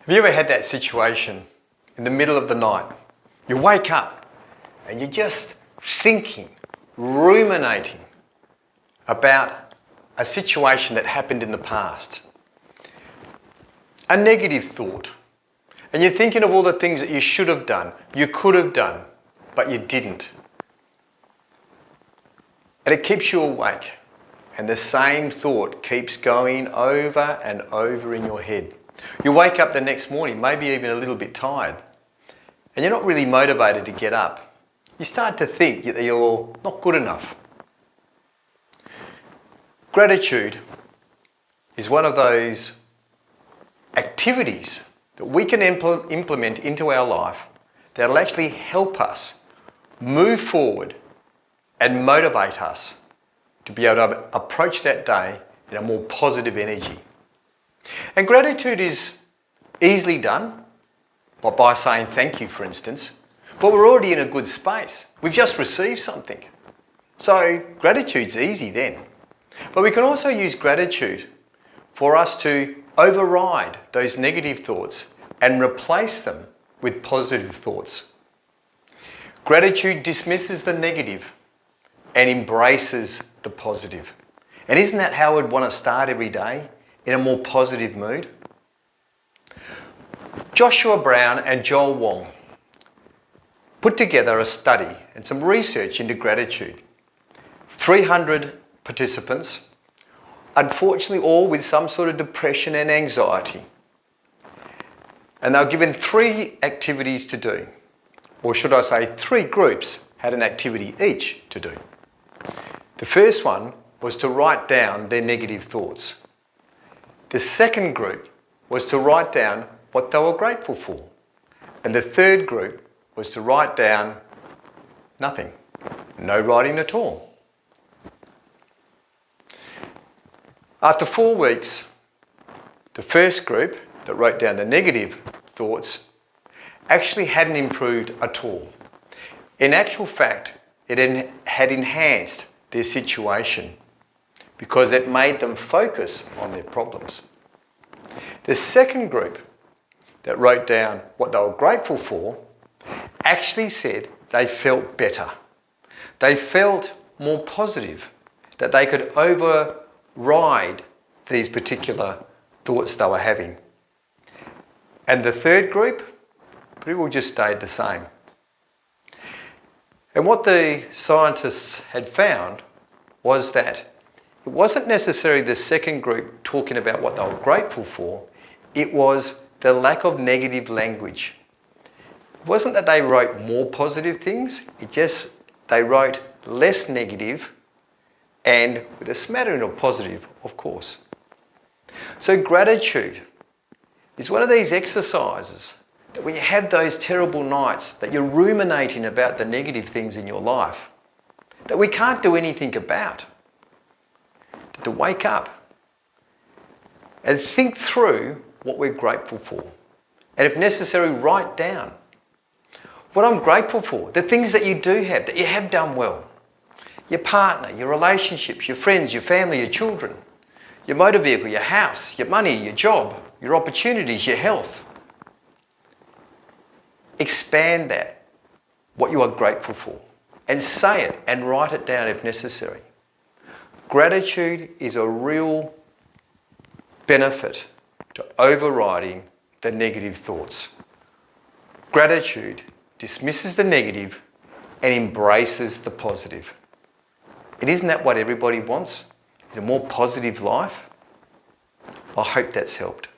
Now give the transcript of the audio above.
Have you ever had that situation in the middle of the night? You wake up and you're just thinking, ruminating about a situation that happened in the past. A negative thought. And you're thinking of all the things that you should have done, you could have done, but you didn't. And it keeps you awake. And the same thought keeps going over and over in your head. You wake up the next morning, maybe even a little bit tired, and you're not really motivated to get up. You start to think that you're not good enough. Gratitude is one of those activities that we can implement into our life that will actually help us move forward and motivate us to be able to approach that day in a more positive energy. And gratitude is easily done by saying thank you, for instance, but we're already in a good space. We've just received something. So gratitude's easy then. But we can also use gratitude for us to override those negative thoughts and replace them with positive thoughts. Gratitude dismisses the negative and embraces the positive. And isn't that how we'd want to start every day? In a more positive mood? Joshua Brown and Joel Wong put together a study and some research into gratitude. 300 participants, unfortunately all with some sort of depression and anxiety. And they were given 3 activities to do. Or should I say 3 groups had an activity each to do. The first one was to write down their negative thoughts. The second group was to write down what they were grateful for. And the third group was to write down nothing. No writing at all. After 4 weeks, the first group that wrote down the negative thoughts actually hadn't improved at all. In actual fact, it had enhanced their situation because it made them focus on their problems. The second group that wrote down what they were grateful for actually said they felt better. They felt more positive, that they could override these particular thoughts they were having. And the third group pretty well just stayed the same. And what the scientists had found was that it wasn't necessarily the second group talking about what they were grateful for, it was the lack of negative language. It wasn't that they wrote more positive things, they wrote less negative and with a smattering of positive, of course. So gratitude is one of these exercises that when you have those terrible nights that you're ruminating about the negative things in your life that we can't do anything about, to wake up and think through what we're grateful for. And if necessary, write down what I'm grateful for, the things that you do have, that you have done well. Your partner, your relationships, your friends, your family, your children, your motor vehicle, your house, your money, your job, your opportunities, your health. Expand that, what you are grateful for, and say it and write it down if necessary. Gratitude is a real benefit to overriding the negative thoughts. Gratitude dismisses the negative and embraces the positive. And isn't that what everybody wants? Is a more positive life? I hope that's helped.